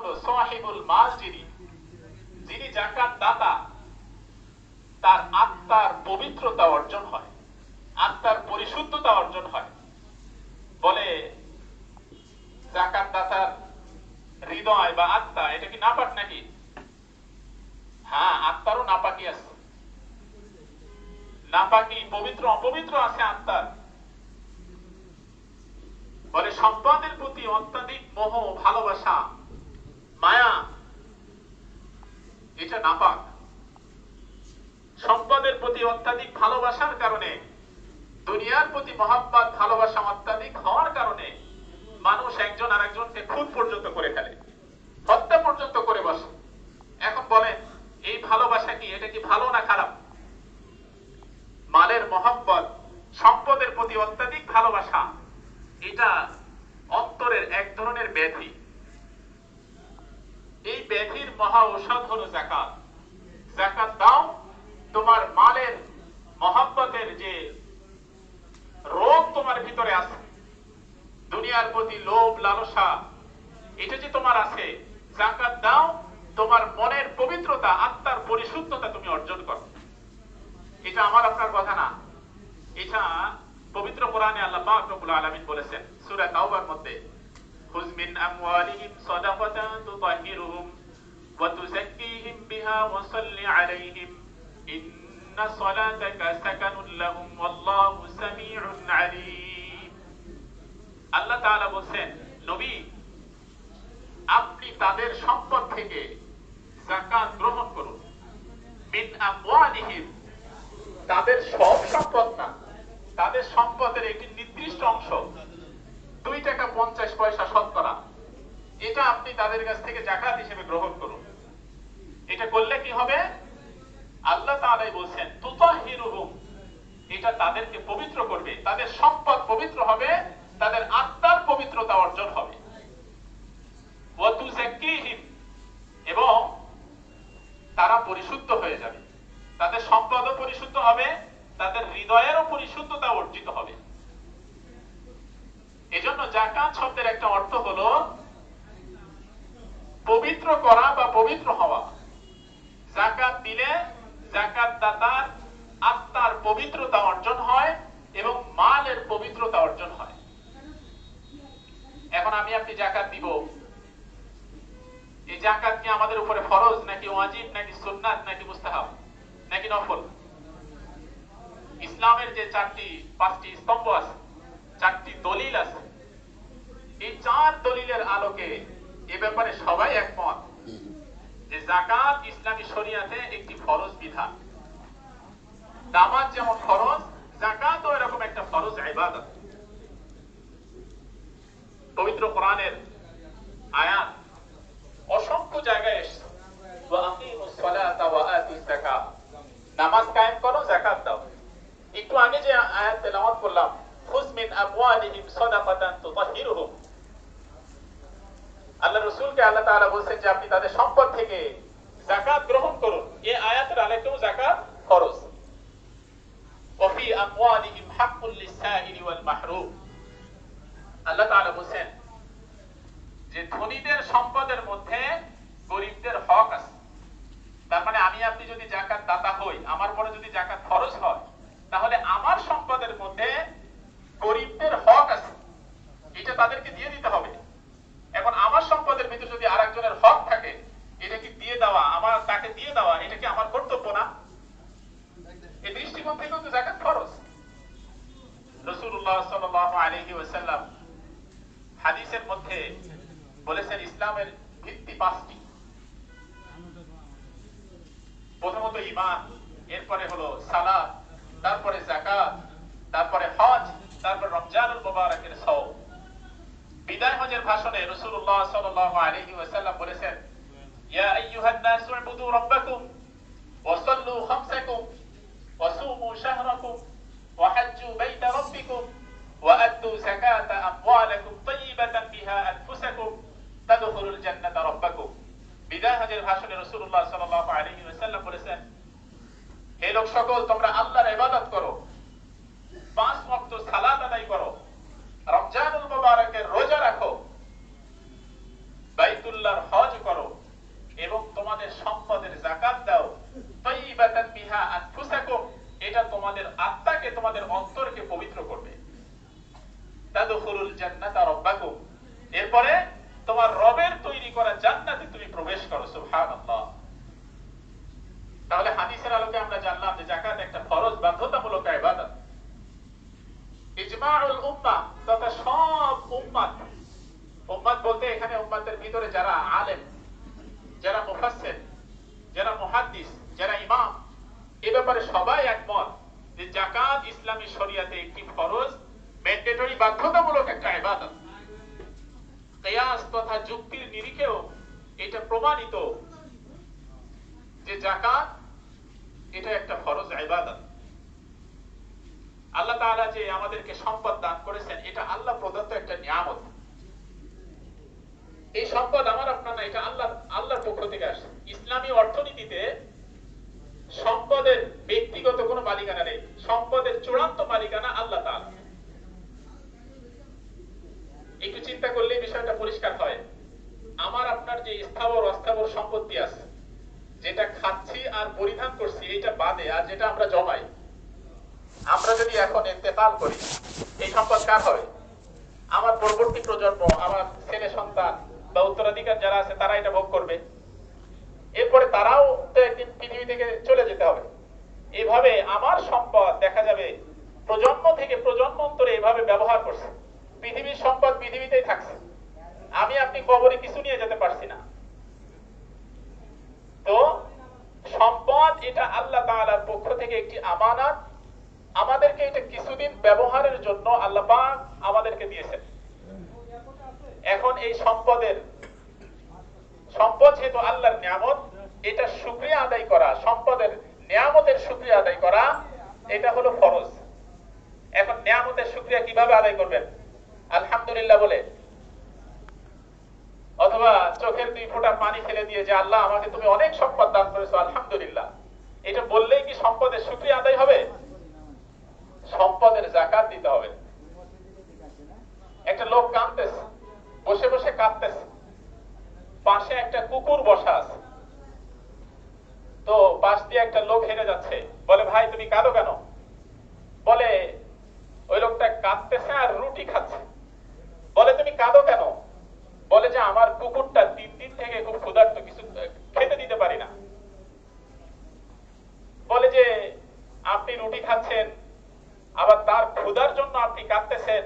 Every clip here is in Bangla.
হলো সাহিবুল মাল, যিনি যাকাত দাতা, তার আত্মার পবিত্রতা অর্জন হয়, আত্মার পরিশুদ্ধতা অর্জন হয়। বলে যাকাত দাতার হৃদয় বা আত্মা এটা কি নাপাক নাকি? হ্যাঁ, আত্মারও নাপাকি আছে, নাপাকি পবিত্র অপবিত্র আছে আত্মার। বলে সম্পদের প্রতি অত্যাধিক মোহ, ভালোবাসা, মায়া, এটা নাপাক। সম্পদের প্রতি অত্যাধিক ভালোবাসার কারণে, দুনিয়ার প্রতি মহাব্বত ভালোবাসা অত্যাধিক হওয়ার কারণে মানুষ একজন আরেকজনকে খুন পর্যন্ত করে ফেলে, হত্যা পর্যন্ত করে বসে। এখন বলেন এই ভালোবাসা কি, এটা কি ভালো না খারাপ? মালের মহব্বত, সম্পদের প্রতি অত্যাধিক ভালোবাসা, এটা অন্তরের এক ধরনের ব্যাধি। এই ব্যাধির মহা ঔষধ হলো যাকাত। যাকাত দাও, তোমার মালের মহব্বতের যে রোগ তোমার ভিতরে আছে, দুনিয়ার প্রতি লোভ লালসা, এটা যে তোমার আছে, যাকাত দাও, তোমার মনের পবিত্রতা, আত্মার পরিশুদ্ধতা তুমি অর্জন করো। এটা আমার আপনার কথা না, এটা পবিত্র কোরআনে আল্লাহ পাক রব্বুল আলামিন বলেছেন সূরা তাওবার মধ্যে, খুয মিন আমওয়ালিহিম সাদাকাতান তুতাহহিরুহুম ওয়া তুযাক্কিহিম বিহা ওয়া সাল্লি আলাইহিম ইন্না সালাতাকা সাকানুল লাহুম ওয়াল্লাহু সামিউন আলীম। আল্লাহ তাআলা বলেন, নবী আপনি তাদের সম্পদ থেকে যাকাত গ্রহণ করুন। মিন আমওয়ালিহিম, তাদের সব সম্পদ না, তাদের সম্পদের একটি নির্দিষ্ট অংশ, 2 টাকা 50 পয়সা শতকরা, এটা আপনি তাদের কাছ থেকে যাকাত হিসেবে গ্রহণ করুন। এটা করলে কি হবে? আল্লাহ তাআলাই বলেন তুতাহহিরুহুম, এটা তাদেরকে পবিত্র করবে, তাদের সম্পদ পবিত্র হবে, তাদের আত্মার পবিত্রতা অর্জন হবে। ওয়া তুযাক্কিহিম, এবং তারা পরিশুদ্ধ হয়ে যাবে, তাদের সম্পদও পরিশুদ্ধ হবে, তাদের হৃদয়েরও পরিশুদ্ধতা অর্জিত হবে। এজন্য যাকাত শব্দের একটা অর্থ হলো পবিত্র করা বা পবিত্র হওয়া। যাকাত দিলে যাকাত দাতার আত্মার পবিত্রতা অর্জন হয় এবং মালের পবিত্রতা অর্জন হয়। এখন আমি আপনি যাকাত দিব, এই যাকাত কি আমাদের উপরে ফরজ নাকি ওয়াজিব নাকি সুন্নাত নাকি মুস্তাহাব নাকি নফল? ইসলামের যে 5টি স্তম্ভ আছে, 4টি দলিল আছে, এই 4 দলিলের আলোকে এ ব্যাপারে সবাই একমত যে যাকাত ইসলামী শরিয়াতে একটি ফরজ বিধান। নামাজ যেমন ফরজ, যাকাতও এরকম একটা ফরজ ইবাদত। পবিত্র কোরআনের আয়াত অসংখ্য জায়গায় এসেছে, ওয়া আকিমুস সালাতা ওয়া আতুজ যাকাত, নামাজ কায়েম করো, যাকাত দাও। একটু আগে যে আয়াত তেলাওয়াত করলাম, খুয মিন আমওয়ালিহিম সাদাকাতান তুতাহহিরুহুম, আল্লাহ রাসূলকে আল্লাহ তাআলা বলেন যে আপনি তাদের সম্পদ থেকে যাকাত গ্রহণ করুন। এই আয়াতের আলোকেও যাকাত ফরজ। ওয়া ফি আমওয়ালিহিম হাক্কুল লিস-সাইলি ওয়াল মাহরুম, আল্লাহ তাআলা বলেন যে ধনীদের সম্পদের মধ্যে গরীবদের হক আছে। তার মানে আমি আপনি যদি যাকাত দাতা হই, আমার পরে যদি যাকাত ফরজ হয়, তাহলে আমার সম্পদের মধ্যে গরীবদের হক আছে, এটা তাদেরকে দিয়ে দিতে হবে। এখন আমার সম্পদের ভিতরে যদি আরেকজনের হক থাকে, এটা কি দিয়ে দেওয়া, আমার তাকে দিয়ে দেওয়া, এটা কি আমার কর্তব্য না? এই দৃষ্টিকোণ থেকেও তো যাকাত ফরজ। রাসূলুল্লাহ সাল্লাল্লাহু আলাইহি ওয়াসাল্লাম হাদিসের মধ্যে বলেছেন ইসলামের ভিত্তি 5টি। প্রথমত ঈমান, এরপরে হলো সালাত, তারপরে যাকাত, তারপরে হজ, তারপর রমজানুল মুবারকের সওম। বিদায় হজের ভাষণে রাসূলুল্লাহ সাল্লাল্লাহু আলাইহি ওয়াসাল্লাম বলেছেন, ইয়া আইয়ুহান নাসু উবুদু রাব্বাকুম ওয়া সাল্লু খামসাকুম ওয়া সুমু শাহরাকুম ওয়া হাজ্জু বাইতা রাব্বিকুম ওয়া আদ্দু যাকাতা আমওয়ালাকুম তাইয়িবাতান বিহা আনফুসাকুম তাদখুলুল জান্নাতা রাব্বাকুম। বিদায় হজের ভাষণে রাসূলুল্লাহ সাল্লাল্লাহু আলাইহি ওয়াসাল্লাম বলেছেন, হে লোক সকল, তোমরা আল্লাহর ইবাদত করো, 5 ওয়াক্ত সালাত আদায় করো, রমজানুল মুবারকের রোজা রাখো, বাইতুল্লাহর হজ নূরের তৈরি করা জান্নাতে তুমি প্রবেশ করো। সুবহানাল্লাহ। তাহলে হাদিসের আলোকে আমরা জানলাম যে যাকাত একটা ফরজ বাধ্যতামূলক ইবাদত। ইজমাউল উম্মাহ তথা সব উম্মাত, উম্মাত বলতে এখানে উম্মাতের ভিতরে যারা আলেম, যারা মুফাসসির, যারা মুহাদ্দিস, যারা ইমাম, এই ব্যাপারে সবাই একমত যে যাকাত ইসলামী শরিয়াতে একটি ফরজ, ম্যান্ডেটরি বাধ্যতামূলক একটা ইবাদত। কিয়াস তথা যুক্তির নিরিখেও এটা প্রমাণিত যে যাকাত এটা একটা ফরজ ইবাদত। আল্লাহ তাআলা যে আমাদেরকে সম্পদ দান করেছেন এটা আল্লাহ প্রদত্ত একটা নিয়ামত। এই সম্পদ আমার আপনার না, এটা আল্লাহর পক্ষ থেকে আসে। ইসলামী অর্থনীতিতে সম্পদের ব্যক্তিগত কোনো মালিকানা নেই, সম্পদের চূড়ান্ত মালিকানা আল্লাহ তাআলা। একটু চিন্তা করলে বিষয়টা পরিষ্কার হয়। আমার আপনার যে স্থাবর অস্থাবর সম্পত্তি আছে, যেটা খাচ্ছি আর পরিধান করছি এটা বাদে, আর যেটা আমরা জমাই, আমরা যদি এখন ইন্তেকাল করি এই সম্পদ কার হবে? আমার পরবর্তী প্রজন্ম, আমার ছেলে সন্তান বা উত্তরাধিকার যারা আছে তারা এটা ভোগ করবে। এরপরে তারাও তো একদিন পৃথিবী থেকে চলে যেতে হবে। এইভাবে আমার সম্পদ দেখা যাবে প্রজন্ম থেকে প্রজন্মান্তরে এইভাবে ব্যবহার করছে। পৃথিবীর সম্পদ পৃথিবীতেই থাকছে, আমি আপনি কবরে কিছু নিয়ে যেতে পারছি না। তো সম্পদ এটা আল্লাহ তাআলার পক্ষ থেকে একটি আমানত, আমাদেরকে এটা কিছুদিন ব্যবহারের জন্য আল্লাহ পাক আমাদেরকে দিয়েছেন। এখন এই সম্পদ যেহেতু আল্লাহর নিয়ামত, এটা শুকরিয়া আদায় করা, সম্পদের নিয়ামতের শুকরিয়া আদায় করা এটা হলো ফরজ। এখন নিয়ামতের শুকরিয়া কিভাবে আদায় করবেন? আলহামদুলিল্লাহ বলে, অথবা চোখের 2 ফোঁটা পানি ফেলে দিয়ে যে আল্লাহ আমাকে তুমি অনেক সম্পদ দান করেছো আলহামদুলিল্লাহ, এটা বললেই কি সম্পদের শুকরিয়া আদায় হবে? সম্পদের যাকাত দিতে হবে। একটা লোক কাঁদতেছে, বসে বসে কাঁদতেছে, পাশে একটা কুকুর বসা আছে। তো পাশ দিয়ে একটা লোক হেঁটে যাচ্ছে, বলে ভাই তুমি কাঁদো কেন? বলে ওই লোকটা কাঁদতেছে আর রুটি খাচ্ছে। বলে তুমি কাঁদো কেন? বলে যে আমার কুকুরটা 3 দিন থেকে খুব ক্ষুধার্ত, কিছু খেতে দিতে পারি না। বলে যে আপনি রুটি খাচ্ছেন, আবার তার ক্ষুধার জন্য আপনি কাঁদতেছেন,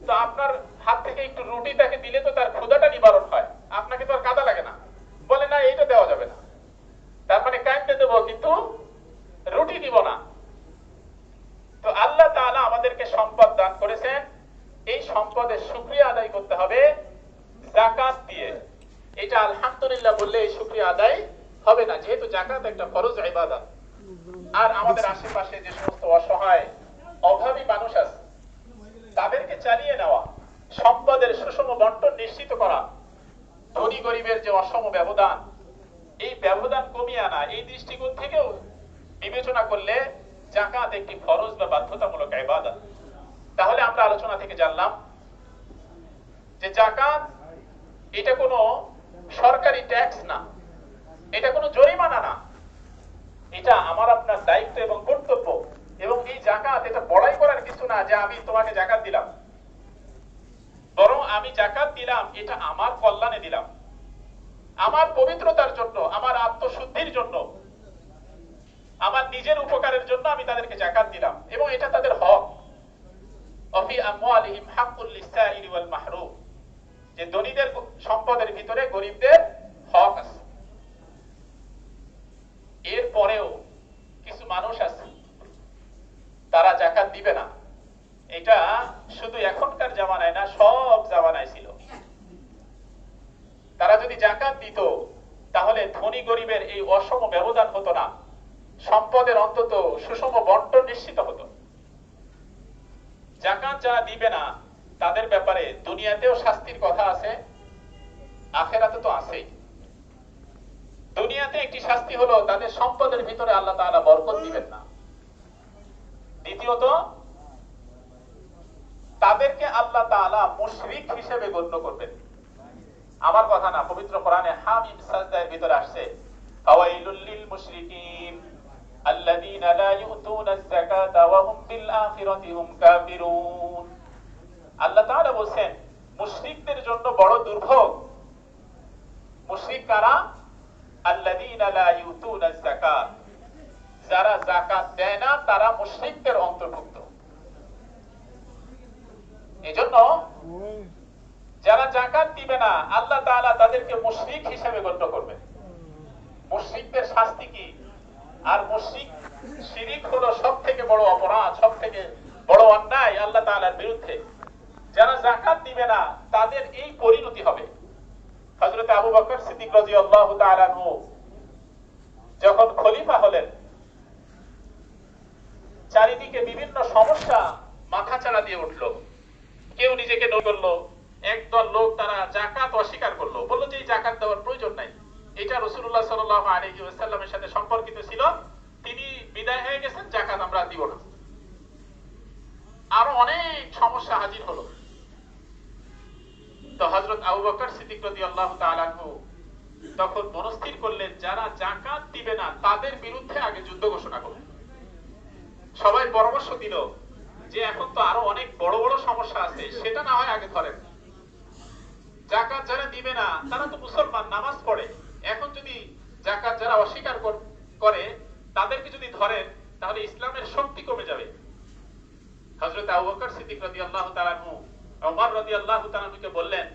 তো আপনার হাত থেকে একটু রুটি তাকে দিলে তো তার ক্ষুধাটা নিবারণ হয়, আপনাকে তো আর কাঁদা লাগে না। বলে না, এইটা দেওয়া যাবে না, তার মানে কাঁদতে দেবো কিন্তু রুটি দিব না। তো আল্লাহ তাআলা আমাদেরকে সম্পদ দান করেছেন, এই সম্পদের শুকরিয়া আদায় করতে হবে যাকাত দিয়ে। এটা আলহামদুলিল্লাহ বললে এই শুকরিয়া আদায় হবে না, যেহেতু যাকাত একটা ফরজ ইবাদত। আর আমাদের আশেপাশে যে সমস্ত অসহায় অভাবী মানুষ আছে তাদেরকে চালিয়ে নেওয়া, সম্পদের সুষম বন্টন নিশ্চিত করা, ধনী গরিবের যে অসম ব্যবধান, এই ব্যবধান কমিয়ে আনা, এই দৃষ্টিকোণ থেকেও বিবেচনা করলে যাকাত একটি ফরজ বা বাধ্যতামূলক ইবাদত। তাহলে আমরা আলোচনা থেকে জানলাম যে যাকাত এটা কোনো সরকারি ট্যাক্স না, এটা কোনো জরিমানা না, এটা আমার আপনার দায়িত্ব এবং কর্তব্য। এবং এই যাকাত এটা বড়াই করার কিছু না যে আমি তোমাকে যাকাত দিলাম, বরং আমি যাকাত দিলাম এটা আমার কল্যাণে দিলাম, আমার পবিত্রতার জন্য, আমার আত্মশুদ্ধির জন্য, আমার নিজের উপকারের জন্য আমি তাদেরকে যাকাত দিলাম, এবং এটা তাদের হক। অফি আমওয়ালিহিম হাক্কুল লিসাইলি ওয়াল মাহরুম, যে ধনীদের সম্পদের ভিতরে গরিবদের হক আছে। এরপরেও কিছু মানুষ আছে তারা যাকাত দিবে না। এটা শুধু এখনকার জামানায় না, সব জামানায় ছিল। তারা যদি যাকাত দিত তাহলে ধনী গরিবের এই অসম ব্যবধান হতো না, সম্পদের অন্তত সুষম বন্টন নিশ্চিত হতো। যাকাত যারা দিবে না তাদের ব্যাপারে দুনিয়াতেও শাস্তির কথা আছে, আখিরাতে তো আছেই। দুনিয়াতে একটি শাস্তি হলো তাদের সম্পদের ভিতরে আল্লাহ তাআলা বরকত দিবেন না। দ্বিতীয়ত, তাদেরকে আল্লাহ তাআলা মুশরিক হিসেবে গণ্য করবেন। আমার কথা না, পবিত্র কোরআনে হামিম সাজদার ভিতরে আসছে, ফাওয়াইলুল লিল মুশরিকিন আল্লাযীনা লা ইউতুনাজ যাকাতা ওয়া হুম বিল আখিরাতি হুম কাফিরুন। আল্লাহ তাআলা বলেন মুশরিকদের জন্য বড় দুর্ভোগ কারা? আল্লাযীনা লা ইউতুনাজ যাকাত, যারা যাকাত দেয় না তারা মুশরিকদের অন্তর্ভুক্ত। এজন্য যারা যাকাত দিবে না আল্লাহ তাআলা তাদেরকে মুশরিক হিসেবে গণ্য করবেন। মুশরিকদের শাস্তি কি? আর মুশরিক শিরিক হলো সবথেকে বড় অপরাধ, সবথেকে বড় অন্যায় আল্লাহ তাআলার বিরুদ্ধে। যারা যাকাত দিবে না তাদের এই পরিণতি হবে। হযরত আবু বকর সিদ্দিক রাদিয়াল্লাহু তাআলা আনহু যখন খলিফা হলেন, চারিদিকে বিভিন্ন সমস্যা মাথাচাড়া দিয়ে উঠলো। কেউ নিজেকে নবী করলো, একদল লোক তারা যাকাত অস্বীকার করলো, বললো যে এই যাকাত দেওয়ার প্রয়োজন নাই, এটা রাসূলুল্লাহ সাল্লাল্লাহু আলাইহি ওয়াসাল্লামের সাথে সম্পর্কিত ছিল, তিনি বিদায় হয়ে গেছেন, যাকাত আমরা দিব না। আরো অনেক সমস্যা হাজির হলো। তো হযরত আবু বকর সিদ্দিক রাদিয়াল্লাহু তাআলা আনহু তখন মনস্থির করলেন যারা যাকাত দিবে না তাদের বিরুদ্ধে আগে যুদ্ধ ঘোষণা করবেন। সবাই পরামর্শ দিল যে এখন তো আরো অনেক বড় বড় সমস্যা আছে, সেটা না হয় আগে ধরেন। যাকাত যারা দিবে না তারা তো মুসলমান, নামাজ পড়ে, এখন যদি যাকাত যারা অস্বীকার করে তাদেরকে যদি ধরেন তাহলে ইসলামের শক্তি কমে যাবে। হযরত আবু বকর সিদ্দিক রাদিয়াল্লাহু তাআলা আনহু ওমর রাদিয়াল্লাহু তাআলা আনহুকে বললেন,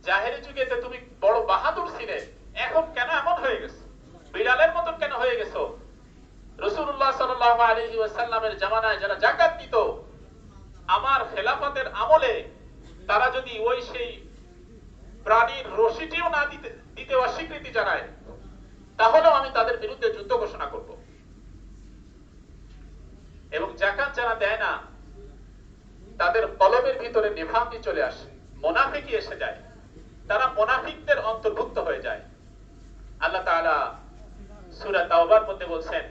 জাহেলি যুগেতে তুমি বড় বাহাদুর ছিলে, এখন কেন এমন হয়ে গেছো? বিড়ালের মতন কেন হয়ে গেছো? রাসূলুল্লাহ সাল্লাল্লাহু আলাইহি ওয়াসাল্লামের জামানায় যারা যাকাত দিত, আমার খেলাফতের আমলে তারা যদি ওই সেই প্রাণীর রশিটিও না দিতে অস্বীকৃতি জানায়, তাহলেও আমি তাদের বিরুদ্ধে যুদ্ধ ঘোষণা করব। এবং যাকাত যারা দেয় না তাদের কলবের ভিতরে নিফাকি চলে আসে, মুনাফিকি এসে যায়, তারা মুনাফিকদের অন্তর্ভুক্ত হয়ে যায়। আল্লাহ তাআলা সূরা তাওবার মধ্যে বলছেন,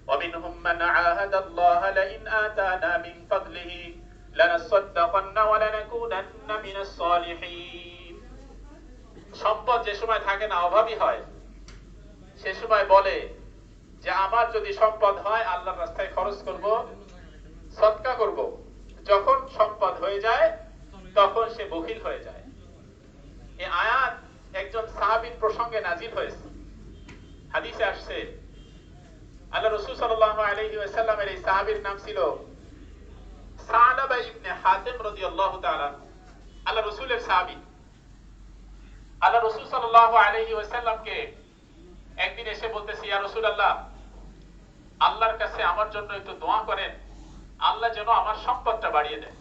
وَمِنْهُمْ مَنْ عَاهَدَ اللَّهَ لَئِنْ آتَانَا مِنْ فَضْلِهِ لَنَصَّدَّقَنَّ وَلَنَكُونَنَّ مِنَ الصَّالِحِينَ। সম্পদ যে সময় থাকে না, অভাবী হয়, সে সময় বলে যে আমার যদি সম্পদ হয় আল্লাহর রাস্তায় খরচ করব, সদকা করব। যখন সম্পদ হয়ে যায় তখন সে বখিল হয়ে যায়। এই আয়াত একজন সাহাবীর প্রসঙ্গে নাজিল হয়েছে। হাদিসে আসছে আল্লাহ রাসূল সাল্লাল্লাহু আলাইহি ওয়াসাল্লামের এই সাহাবীর নাম ছিল সালাবা ইবনে হাতিম রাদিয়াল্লাহু তাআলা। আল্লাহ রাসূলের সাহাবী। আল্লাহ রাসূল সাল্লাল্লাহু আলাইহি ওয়াসাল্লামকে একদিন এসে বলতেছে, ইয়া রাসূলুল্লাহ, আল্লাহর কাছে আমার জন্য একটু দোয়া করেন, আল্লাহ যেন আমার সম্পদটা বাড়িয়ে দেয়।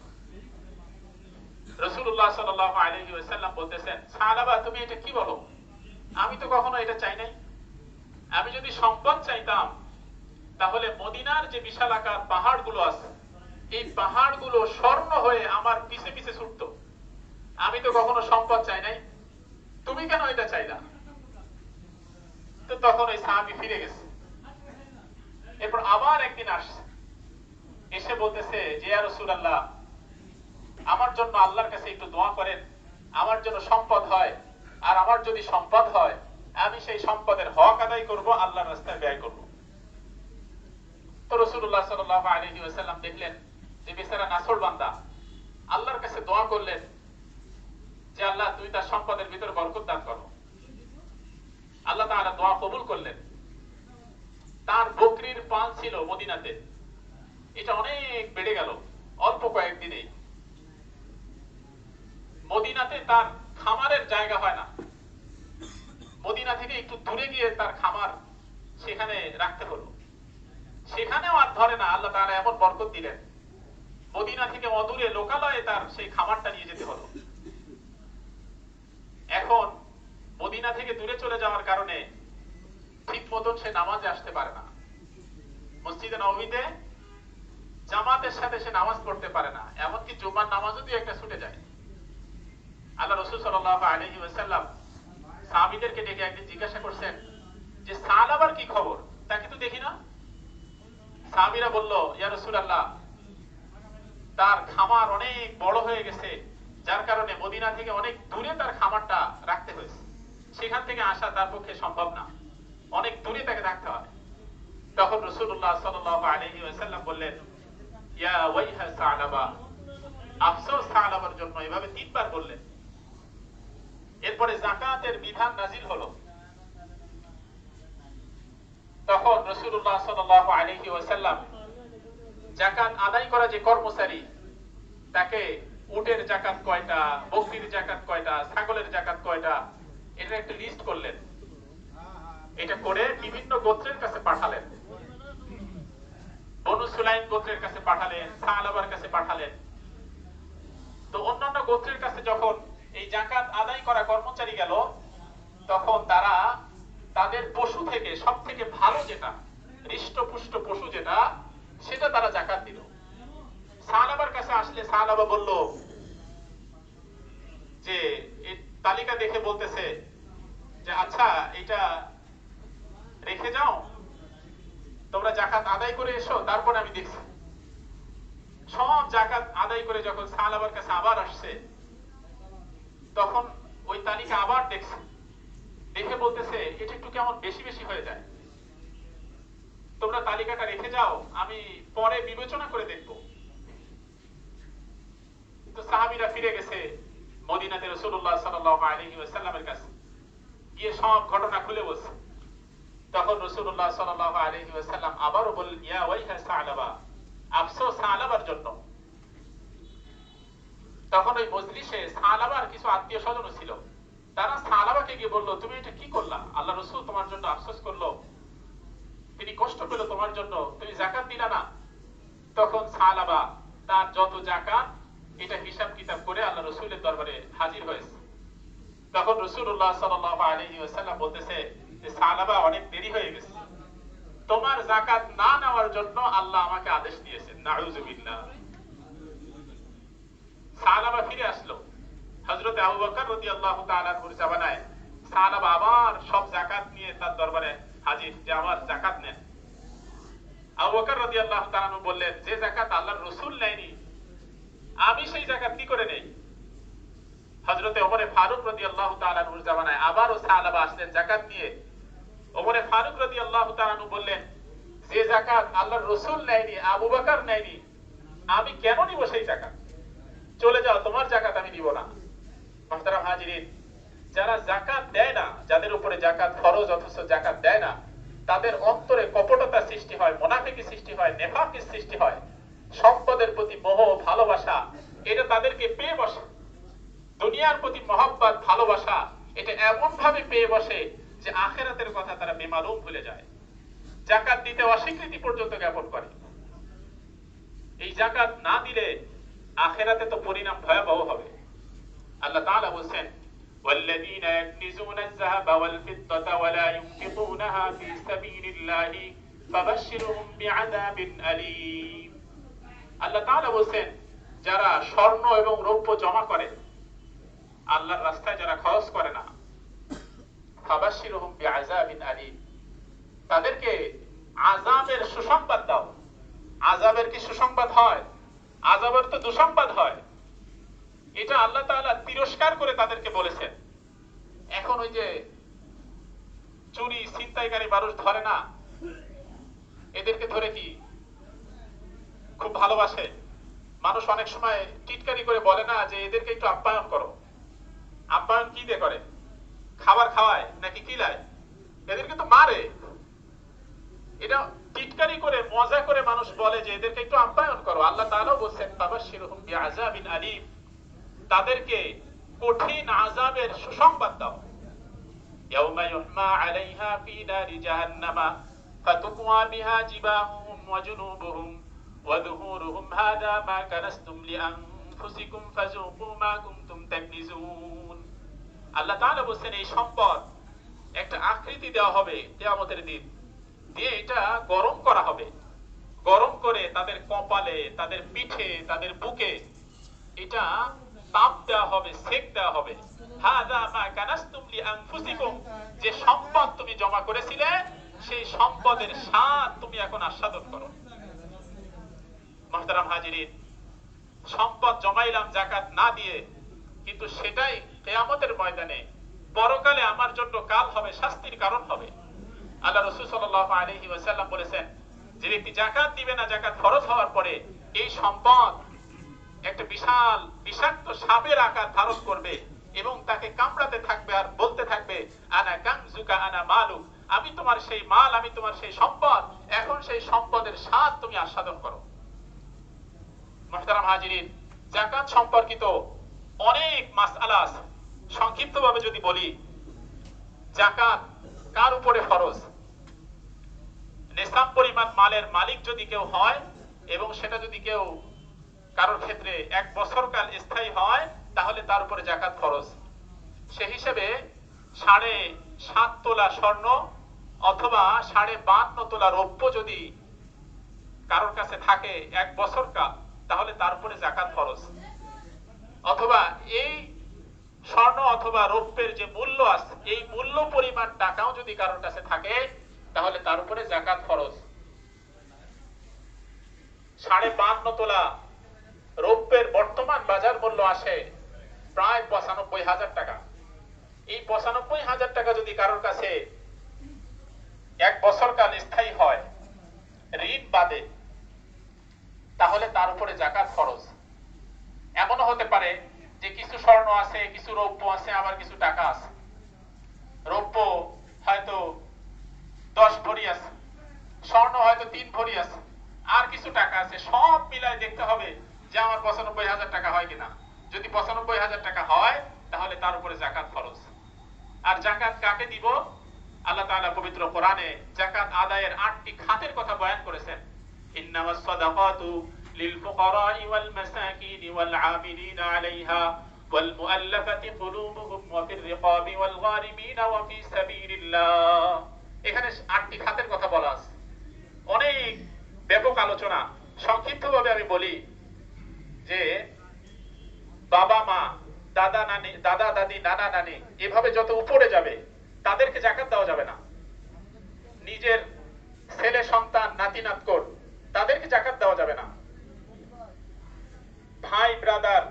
রাসূলুল্লাহ সাল্লাল্লাহু আলাইহি ওয়াসাল্লাম বলতেছেন, সালাবা তুমি এটা কি বলো? আমি তো কখনো এটা চাই নাই। আমি যদি সম্পদ চাইতাম তাহলে মদিনার যে বিশালাকার পাহাড়গুলো আছে, এই পাহাড়গুলো স্বর্ণ হয়ে আমার পিছে পিছে ছুটতো। আমি তো কখনো সম্পদ চাই নাই, তুমি কেন এটা চাইলা? তো তখন ওই সাহাবী ফিরে গেছে। এরপর আবার একদিন আসছে, এসে বলতেছে যে ইয়া রাসূলুল্লাহ, আমার জন্য আল্লাহর কাছে একটু দোয়া করেন, আমার জন্য সম্পদ হয়, আর আমার যদি সম্পদ হয় আমি সেই সম্পদের হক আদায় করব, আল্লাহর রাস্তায় ব্যয় করব। তো রাসূলুল্লাহ সাল্লাল্লাহু আলাইহি ওয়াসাল্লাম দেখলেন যে বেচারা নাছর বান্দা, আল্লাহর কাছে দোয়া করলেন যে আল্লাহ তুমি তার সম্পদের ভিতরে বরকত দান করো। আল্লাহ তাআলা দোয়া কবুল করলেন। তার বকরির পাল ছিল মদিনাতে, এটা অনেক বেড়ে গেল অল্প কয়েকদিনে। মদিনাতে তার খামারের জায়গা হয় না, মদিনা থেকে একটু দূরে গিয়ে তার খামার সেখানে রাখতে হলো। সেখানেও আর ধরে না, আল্লাহ তাআলা এমন বরকত দিলেন, মদিনা থেকে অদূরে লোকালয়ে তার সেই খামারটা নিয়ে যেতে হলো। এখন মদিনা থেকে দূরে চলে যাওয়ার কারণে ঠিক মতন সে নামাজে আসতে পারে না। মসজিদে নববীতে জামাতের সাথে সে নামাজ পড়তে পারে না, এমনকি জুমার নামাজও দিয়ে একটা ছুটে যায়। আল্লাহ রাসূল সাল্লাল্লাহু আলাইহি ওয়াসাল্লাম সাহাবীদেরকে ডেকে একদিন জিজ্ঞাসা করছেন যে সালাবার কি খবর, তাকে তো দেখি না। সাহাবীরা বলল, ইয়া রাসূলুল্লাহ, তার খামার অনেক বড় হয়ে গেছে, যার কারণে মদিনা থেকে অনেক দূরে তার খামারটা রাখতে হয়েছে, সেখান থেকে আসা তার পক্ষে সম্ভব না, অনেক দূরে তাকে রাখতে হয়। তখন রাসূলুল্লাহ সাল্লাল্লাহু আলাইহি ওয়াসাল্লাম বললেন, ইয়া ওয়াইহা সালাবা, আফসোস সালাবার জন্য, এভাবে তিনবার বললেন। এরপরে যাকাতের বিধান নাজিল হলো। রাসূলুল্লাহ সাল্লাল্লাহু আলাইহি ওয়াসাল্লাম যাকাত আদায় করা যে কর্মচারী তাকে উটের যাকাত কয়টা, বকরির যাকাত কয়টা, ছাগলের যাকাত কয়টা, এটা একটা লিস্ট করলেন। এটা করে বিভিন্ন গোত্রের কাছে পাঠালেন। বনু সুলাইম গোত্রের কাছে পাঠালেন, সালাবার কাছে পাঠালেন। তো অন্যান্য গোত্রের কাছে যখন এই যাকাত আদায় করা কর্মচারী গেল, তখন তারা তাদের পশু থেকে সব থেকে ভালো যেটা, হৃষ্টপুষ্ট পশু যেটা, সেটা তারা যাকাত দিল। সালাবার কাছে আসলে সালাবা বলল যে এই তালিকা দেখে বলতেছে যে আচ্ছা এটা রেখে যাও, তোমরা যাকাত আদায় করে এসো, তারপরে আমি দেখছি। সব যাকাত আদায় করে যখন সালাবার কাছে আবার আসছে, তখন ওই তালিকা আবার দেখছে, দেখে বলতেছে এটা একটু কেমন বেশি বেশি হয়ে যায়, তোমরা তালিকাটা রেখে যাও, আমি পরে বিবেচনা করে দেখব। তো সাহাবীরা ফিরে গেছে মদিনাতে রাসূলুল্লাহ সাল্লাল্লাহু আলাইহি ওয়াসাল্লামের কাছে, গিয়ে সব ঘটনা খুলে বলছে। তখন রাসূলুল্লাহ সাল্লাল্লাহু আলাইহি ওয়াসাল্লাম আবারও বললেন, ইয়া ওয়াইহা সালাবা, আফসোস সালাবার জন্য। তখন ওই মজলিসে সালাবার কিছু আত্মীয় স্বজন ছিল, তারা সালাবাকে গিয়ে বলল, তুমি এটা কি করলা? আল্লাহ রাসূল তোমার জন্য আফসোস করলো, তিনি কষ্ট পেল তোমার জন্য, তুমি যাকাত দিলা না। তখন সালাবা তার যত যাকাত এটা হিসাব কিতাব করে আল্লাহ রাসূলের দরবারে হাজির হয়েছে। তখন রাসূলুল্লাহ সাল্লাল্লাহু আলাইহি ওয়াসাল্লাম বলতেছে যে সালাবা অনেক দেরি হয়ে গেছে, তোমার যাকাত না নেওয়ার জন্য আল্লাহ আমাকে আদেশ দিয়েছেন। নাউযুবিল্লাহ। সালাবা ফিরে আসলো, হযরত আবু বকর রাদিয়াল্লাহু তাআলা আনহুর জামানায় সালাবা আবার সব যাকাত নিয়ে তার দরবারে হাজির, যে আমার যাকাত নেন। আবু বকর রাদিয়াল্লাহু তাআলা আনহু বললেন, যে যাকাত আল্লাহর রাসূল নেয়নি আমি সেই যাকাত কি করে নেই? হযরত ওমর ফারুক রাদিয়াল্লাহু তাআলা আনহুর জামানায় আবারও সালাবা আসলেন যাকাত নিয়ে। ওমর ফারুক রাদিয়াল্লাহু তাআলা আনহু বললেন, যে যাকাত আল্লাহর রাসূল নেয়নি, আবু বকর নেয়নি, আমি কেন নিব সেই যাকাত? চলে যাও, তোমার যাকাত আমি নিব না। মুহতারাম হাজিরিন, যারা যাকাত দেয় না, যাদের উপরে যাকাত ফরজ অথচ যাকাত দেয় না, তাদের অন্তরে কপটতা সৃষ্টি হয়, মুনাফিকি সৃষ্টি হয়, নেফাকি সৃষ্টি হয়, সম্পদের প্রতি মোহ ভালোবাসা এটা তাদেরকে পেয়ে বসে। দুনিয়ার প্রতি মহব্বত ভালোবাসা এটা এমন ভাবে পেয়ে বসে যে আখিরাতের কথা তারা বেমালুম ভুলে যায়, যাকাত দিতে অস্বীকৃতি পর্যন্ত জ্ঞাপন করে। এই যাকাত না দিলে আখিরাতে তো পরিণাম ভয়াবহ হবে। আল্লাহ তাআলা বলেন, والذين يكنزون الذهب والفضة ولا ينفقونها في سبيل الله فبشرهم بعذاب أليم। আল্লাহ তাআলা বলেন, যারা স্বর্ণ এবং রৌপ্য জমা করে, আল্লাহর রাস্তায় যারা খরচ করে না, ফাবাশশিরহুম বিআযাবিন আলীম, তাদেরকে আযাবের সুসংবাদ দাও। আযাবের কি সুসংবাদ হয়? আযাবের তো দুঃসংবাদ হয়। এটা আল্লাহ তাআলা তিরস্কার করে তাদেরকে বলেছেন। এখন ওই যে চুরি ছিনতাইকারী মানুষ ধরে না, এদেরকে ধরে কি খুব ভালোবাসে মানুষ? অনেক সময় টিটকারি করে বলে না যে এদেরকে একটু আপ্যায়ন করো। আপ্যায়ন কি দিয়ে করে? খাবার খাওয়ায় নাকি কিলায়? এদেরকে তো মারে। এটা টিটকারি করে মজা করে মানুষ বলে যে এদেরকে একটু আপ্যায়ন করো। আল্লাহ তাআলা বলেন, ফাবাশশিরহুম বিআযাবিন আলীম, তাদেরকে কঠিন আযাবের সুসংবাদ দাও। ইয়াউমা ইউহমা আলাইহা ফি নারি জাহান্নামা ফাতুকওয়া বিহা জিবাহুম ওয়া জুনুবুহুম ওয়া যুহুরুহুম হাযা মা কানাসতুম লিআনফুসিকুম ফাযুকু মা কুনতুম তাকনিজুন। আল্লাহ তাআলা বলেন, এই সম্পদ একটা আকৃতি দেওয়া হবে কিয়ামতের দিন, দিয়ে এটা গরম করা হবে। গরম করে তাদের কপালে, তাদের পিঠে, তাদের বুকে এটা তাপ দেওয়া হবে, সেক দেওয়া হবে। হাযা মা কানাসতুম লিআনফুসিকুম, যে সম্পদ তুমি জমা করেছিলে সেই সম্পদের স্বাদ তুমি এখন আস্বাদন করো। মুহতারাম হাজিরিন, সম্পদ জমাইলাম যাকাত না দিয়ে, কিন্তু সেটাই কিয়ামতের ময়দানে পরকালে আমার জন্য কাল হবে শাস্তির কারণ হবে। আল্লাহ রাসূল সাল্লাল্লাহু আলাইহি ওয়াসাল্লাম বলেছেন, যে ব্যক্তি যাকাত দিবে না, যাকাত ফরজ হওয়ার পরে, এই সম্পদ একটা বিশাল বিষাক্ত সাপের আকার ধারণ করবে এবং তাকে কামড়াতে থাকবে আর বলতে থাকবে, আনা কানজুকা আনা মালুক, আমি তোমার সেই মাল, আমি তোমার সেই সম্পদ, এখন সেই সম্পদের স্বাদ তুমি আস্বাদন করো। মুহতারাম হাজিরিন, যাকাত সম্পর্কিত অনেক মাসআলা আছে। সংক্ষিপ্তভাবে যদি বলি, যাকাত কার উপরে ফরজ? নিসাব পরিমাণ মালের মালিক যদি কেউ হয় এবং সেটা যদি কেউ কারোর ক্ষেত্রে 1 বছর কাল স্থায়ী হয়, তাহলে তার উপরে যাকাত ফরজ। সে হিসেবে 7.5 তোলা স্বর্ণ অথবা 52.5 তোলা রৌপ্য যদি কারোর কাছে থাকে 1 বছর কাল, তাহলে তার উপরে যাকাত ফরজ। অথবা এই স্বর্ণ অথবা রৌপ্যের যে মূল্য আছে, এই মূল্য পরিমাণ টাকাও যদি কারোর কাছে থাকে, তাহলে তার উপরে যাকাত ফরজ। 52.5 তোলা রৌপ্যের বর্তমান বাজার মূল্য আসে প্রায় 95,000 টাকা। এই 95,000 টাকা যদি কারোর কাছে 1 বছর কাল স্থায়ী হয় ঋণ বাদে, তাহলে তার উপরে যাকাত ফরজ। এমনও হতে পারে যে কিছু স্বর্ণ আছে, কিছু রৌপ্য আছে, আবার কিছু টাকা আছে। রৌপ্য হয়তো 10 ভরি আছে, স্বর্ণ হয়তো 3 ভরি আছে, আর কিছু টাকা আছে। সব মিলায় দেখতে হবে যে আমার 95,000 টাকা হয় কিনা। যদি 95,000 টাকা হয়, তাহলে তার উপরে যাকাত ফরজ। আর যাকাত কাকে দিব? আল্লাহ তাআলা পবিত্র কোরআনে যাকাত আদায়ের 8টি খাতের কথা বয়ান করেছেন। ইন্নামাস সাদাকাতু লিল ফুকারা'i ওয়াল মাসাকিনি ওয়াল 'আমিলিনা 'আলাইহা ওয়াল মুআল্লাফাতি কুলুবুহুম ওয়া ফির রিকাবি ওয়াল গারিমিনা ওয়া ফি সাবিলিল্লাহ। এখানে 8টি খাতের কথা বলা আছে। অনেক ব্যাপক আলোচনা। সংক্ষিপ্তভাবে আমি বলি যে বাবা মা, দাদা নানি, দাদা দাদি, নানা নানি, এভাবে যত উপরে যাবে তাদেরকে যাকাত দেওয়া যাবে না। নিজের ছেলে সন্তান, নাতি নাতকর, তাদেরকে যাকাত দেওয়া যাবে না। ভাই ব্রাদার,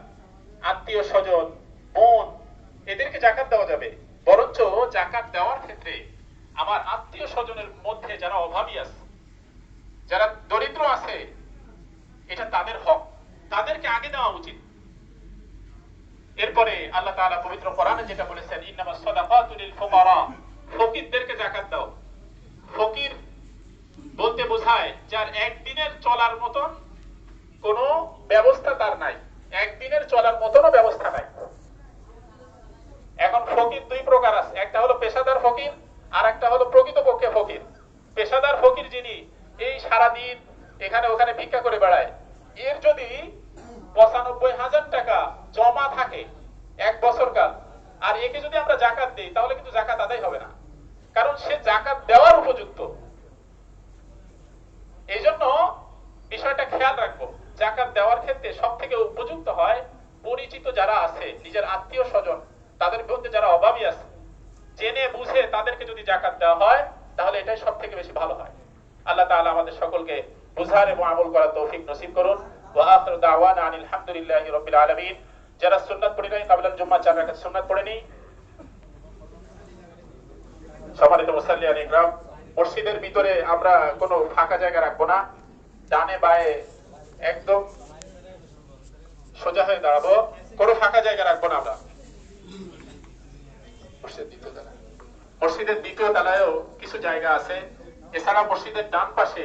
আত্মীয় স্বজন, বোন, এদেরকে যাকাত দেওয়া যাবে। বরঞ্চ যাকাত দেওয়ার ক্ষেত্রে আমার আত্মীয় স্বজনের মধ্যে যারা অভাবী আছে, যারা দরিদ্র আছে, এটা তাদের হক, তাদেরকে আগে দেওয়া উচিত। এরপরে আল্লাহ তাআলা পবিত্র কোরআনে যেটা বলেছেন, ইন্নামাস সাদাকাতু লিল ফুকারা, ফকিরদেরকে যাকাত দাও। ফকির বলতে বোঝায় যার একদিনের চলার মতন কোনো ব্যবস্থা তার নাই, একদিনের চলার মতনও ব্যবস্থা নাই। এখন ফকির 2 প্রকার আছে, একটা হলো পেশাদার ফকির, আর একটা হলো প্রকৃতপক্ষে ফকির। পেশাদার ফকির যিনি এই সারাদিন এখানে ওখানে ভিক্ষা করে বেড়ায়, এর যদি 95,000 টাকা জমা থাকে 1 বছর কাল, আর একে যদি আমরা যাকাত দেই, তাহলে কিন্তু যাকাত আদায় হবে না, কারণ সে যাকাত দেওয়ার উপযুক্ত। এই জন্য বিষয়টা খেয়াল রাখবো। যাকাত দেওয়ার ক্ষেত্রে সব থেকে উপযুক্ত হয় পরিচিত যারা আছে, নিজের আত্মীয় স্বজন, তাদের মধ্যে যারা অভাবী আছে, জেনে বুঝে তাদেরকে যদি যাকাত দেওয়া হয়, তাহলে এটাই সব থেকে বেশি ভালো হয়। আল্লাহ তাআলা আমাদের সকলকে বুঝার এবং আমল করার তৌফিক নসিব করুন। ওয়া আখিরু দাওয়ানা আনিল হামদুলিল্লাহি রাব্বিল আলামিন। যারা সুন্নাত পড়ে নাই, কাবিলাল জুম্মা 4 রাকাত সুন্নাত পড়ে নি। সম্মানিত মুসাল্লিয়ান ইকরাম, মসজিদের ভিতরে আমরা কোনো ফাঁকা জায়গা রাখবো না। ডানে বায়ে একদম সোজা হয়ে দাঁড়াবো, কোনো ফাঁকা জায়গা রাখবো না আমরা। মসজিদের দ্বিতীয় তলায়ও কিছু জায়গা আছে। এছাড়া মসজিদের ডান পাশে